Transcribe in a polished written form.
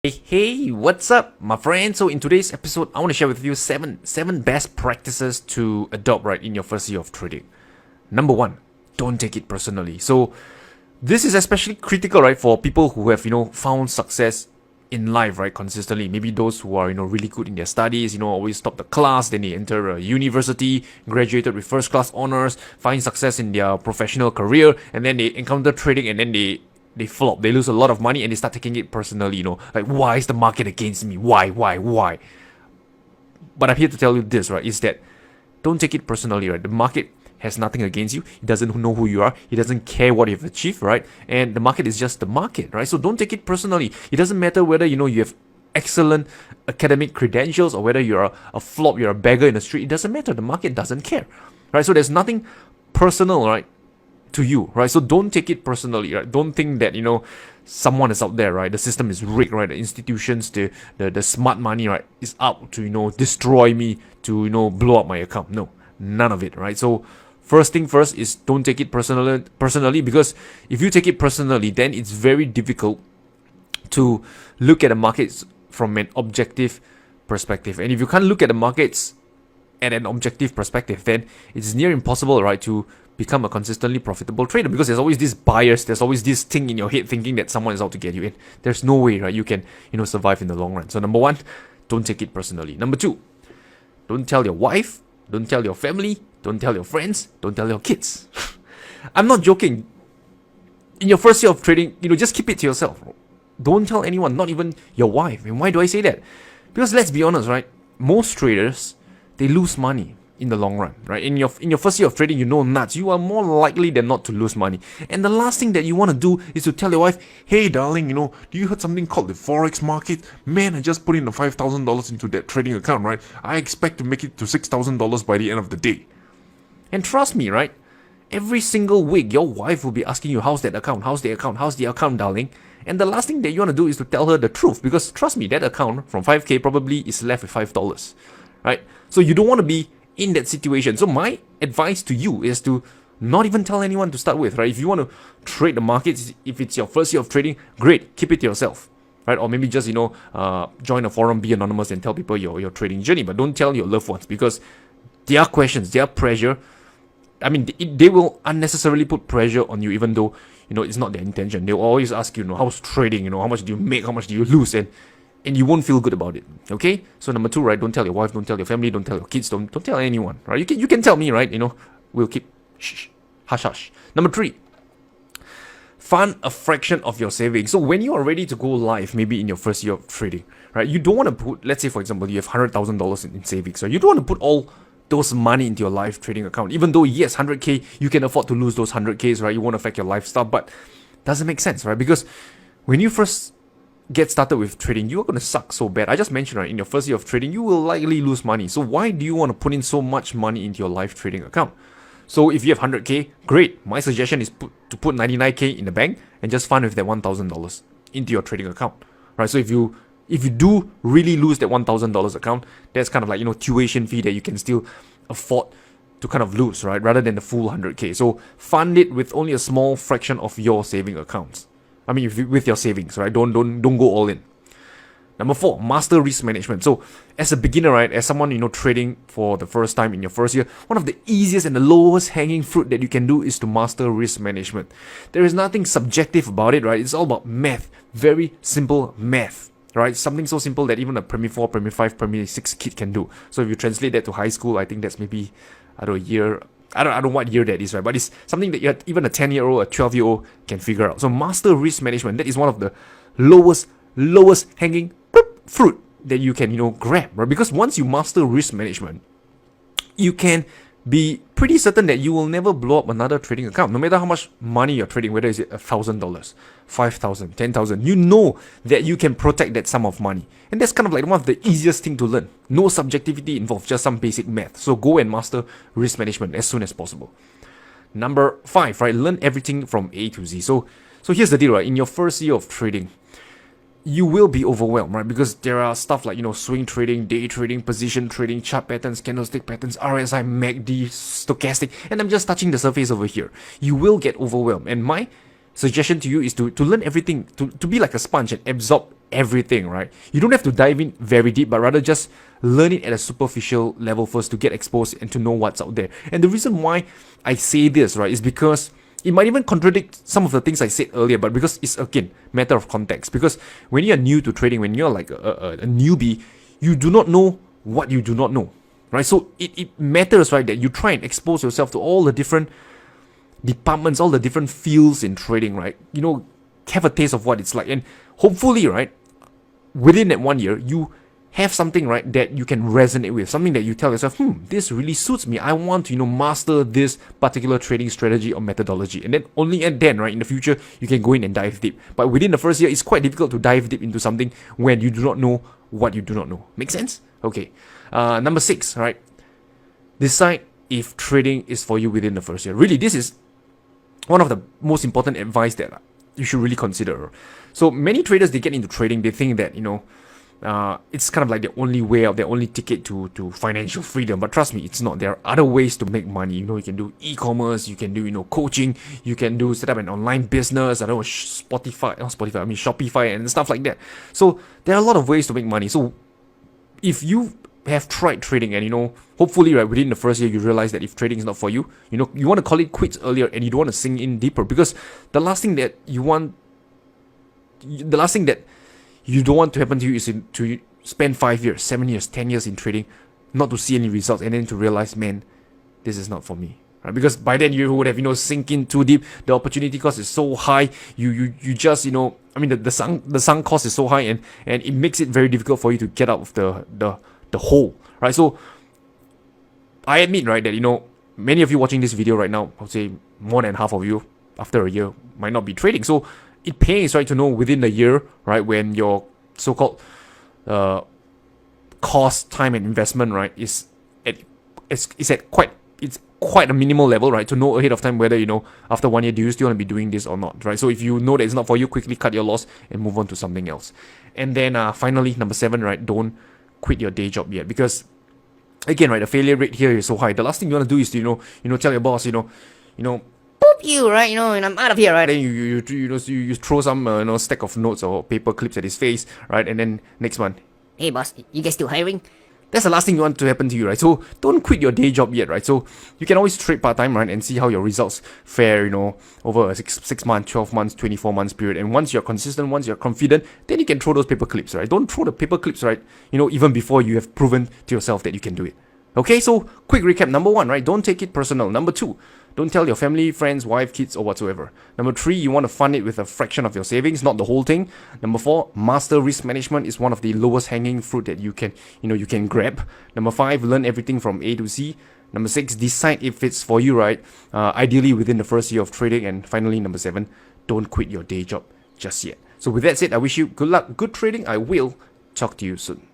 Hey, what's up, my friend? So in today's episode, I want to share with you seven best practices to adopt right in your first year of trading. Number one, don't take it personally. So this is especially critical, right, for people who have found success in life, right, consistently. Maybe those who are really good in their studies, always top the class, then they enter a university, graduated with first class honors, find success in their professional career, and then they encounter trading, and then they flop, they lose a lot of money, and they start taking it personally, like, why is the market against me? Why? But I'm here to tell you this, right, is that don't take it personally, right? The market has nothing against you. He doesn't know who you are. He doesn't care what you've achieved, right? And the market is just the market, right? So don't take it personally. It doesn't matter whether, you have excellent academic credentials or whether you're a flop, you're a beggar in the street. It doesn't matter. The market doesn't care, right? So there's nothing personal, right, to you, right? So don't take it personally, right? Don't think that someone is out there, right? The system is rigged, right? The institutions, the smart money, right, is out to destroy me, to blow up my account. No, none of it, right? So first thing first is don't take it personally, because if you take it personally, then it's very difficult to look at the markets from an objective perspective. And if you can't look at the markets at an objective perspective, then it's near impossible, right, to become a consistently profitable trader, because there's always this bias, there's always this thing in your head thinking that someone is out to get you in. There's no way, right, you can survive in the long run. So number one, don't take it personally. Number two, don't tell your wife, don't tell your family, don't tell your friends, don't tell your kids. I'm not joking. In your first year of trading, just keep it to yourself. Don't tell anyone, not even your wife. And why do I say that? Because let's be honest, right, most traders, they lose money in the long run, right? In your first year of trading, nuts, you are more likely than not to lose money. And the last thing that you want to do is to tell your wife, hey darling, do you heard something called the Forex market? Man, I just put in the $5,000 into that trading account, right? I expect to make it to $6,000 by the end of the day. And trust me, right, every single week your wife will be asking you, how's that account? How's the account, darling? And the last thing that you want to do is to tell her the truth, because trust me, that account from 5k probably is left with $5, right? So you don't want to be in that situation. So my advice to you is to not even tell anyone to start with, right? If you want to trade the markets, if it's your first year of trading, great, keep it to yourself, right? Or maybe just join a forum, be anonymous, and tell people your trading journey, but don't tell your loved ones, because their questions, their pressure, I mean, they will unnecessarily put pressure on you, even though it's not their intention. They'll always ask you, how's trading, how much do you make, how much do you lose, and you won't feel good about it. Okay, so number two, right, don't tell your wife, don't tell your family, don't tell your kids, don't tell anyone, right? You can tell me, right? We'll keep hush. Number three, fund a fraction of your savings. So when you are ready to go live, maybe in your first year of trading, right, you don't want to put, let's say for example, you have $100,000 in savings, right? You don't want to put all those money into your live trading account, even though yes, 100k, you can afford to lose those 100ks, right? You won't affect your lifestyle, but doesn't make sense, right? Because when you first get started with trading, you are going to suck so bad. I just mentioned, right, in your first year of trading, you will likely lose money. So why do you want to put in so much money into your live trading account? So if you have 100k, great. My suggestion is to put 99k in the bank and just fund with that $1,000 into your trading account, right? So if you do really lose that $1,000 account, that's kind of like tuition fee that you can still afford to kind of lose, right, rather than the full 100k. So fund it with only a small fraction of your saving accounts. I mean, with your savings, right? Don't go all in. Number four, master risk management. So as a beginner, right, as someone trading for the first time in your first year, one of the easiest and the lowest hanging fruit that you can do is to master risk management. There is nothing subjective about it, right? It's all about math, very simple math, right? Something so simple that even a Primary 4, Primary 5, Primary 6 kid can do. So if you translate that to high school, I think that's maybe, I don't know what year that is, right? But it's something that even a 10-year-old, a 12-year-old can figure out. So master risk management, that is one of the lowest hanging fruit that you can, grab, right? Because once you master risk management, you can be pretty certain that you will never blow up another trading account. No matter how much money you're trading, whether it's $1,000, $5,000, $10,000, you know that you can protect that sum of money. And that's kind of like one of the easiest thing to learn. No subjectivity involved, just some basic math. So go and master risk management as soon as possible. Number five, right? Learn everything from A to Z. So here's the deal, right? In your first year of trading, you will be overwhelmed, right? Because there are stuff like, swing trading, day trading, position trading, chart patterns, candlestick patterns, RSI, MACD, stochastic, and I'm just touching the surface over here. You will get overwhelmed. And my suggestion to you is to learn everything, to be like a sponge and absorb everything, right? You don't have to dive in very deep, but rather just learn it at a superficial level first to get exposed and to know what's out there. And the reason why I say this, right, is because it might even contradict some of the things I said earlier, but because it's, again, matter of context. Because when you're new to trading, when you're like a newbie, you do not know what you do not know, right? So it matters, right, that you try and expose yourself to all the different departments, all the different fields in trading, right? Have a taste of what it's like. And hopefully, right, within that 1 year, you have something, right, that you can resonate with, something that you tell yourself, this really suits me. I want to, master this particular trading strategy or methodology. And then only and then, right, in the future, you can go in and dive deep. But within the first year, it's quite difficult to dive deep into something when you do not know what you do not know. Make sense? Okay. Number 6, right? Decide if trading is for you within the first year. Really, this is one of the most important advice that you should really consider. So many traders, they get into trading, they think that, it's kind of like the only way out, the only ticket to financial freedom. But trust me, it's not. There are other ways to make money. You can do e-commerce, you can do, coaching, you can do set up an online business, Shopify and stuff like that. So there are a lot of ways to make money. So if you have tried trading and, hopefully, right, within the first year, you realize that if trading is not for you, you want to call it quits earlier and you don't want to sink in deeper, because the last thing that you don't want to happen to you is to spend 5 years, 7 years, 10 years in trading, not to see any results, and then to realize, man, this is not for me. Right? Because by then you would have, sink in too deep. The opportunity cost is so high. You just, the sunk cost is so high, and it makes it very difficult for you to get out of the hole. Right? So I admit, right, that many of you watching this video right now, I would say more than half of you after a year might not be trading. So it pays, right, to know within a year, right, when your so-called cost, time, and investment, right, is quite a minimal level, right, to know ahead of time whether, after 1 year, do you still want to be doing this or not, right? So if you know that it's not for you, quickly cut your loss and move on to something else. And then finally, number 7, right, don't quit your day job yet, because again, right, the failure rate here is so high. The last thing you want to do is to, tell your boss, you, right, and I'm out of here, right? Then you throw some stack of notes or paper clips at his face, right? And then next month, hey boss, you guys still hiring? That's the last thing you want to happen to you, right? So don't quit your day job yet, right? So you can always trade part-time, right, and see how your results fare, over a 6 months, 12 months, 24 months period. And once you're consistent, once you're confident, then you can throw those paper clips, right? Don't throw the paper clips, right, even before you have proven to yourself that you can do it. Okay, so quick recap. Number 1, right, don't take it personal. Number 2, don't tell your family, friends, wife, kids, or whatsoever. Number 3, you want to fund it with a fraction of your savings, not the whole thing. Number 4, master risk management is one of the lowest hanging fruit that you can grab. Number 5, learn everything from A to Z. Number 6, decide if it's for you, right? Ideally within the first year of trading. And finally, number 7, don't quit your day job just yet. So with that said, I wish you good luck, good trading. I will talk to you soon.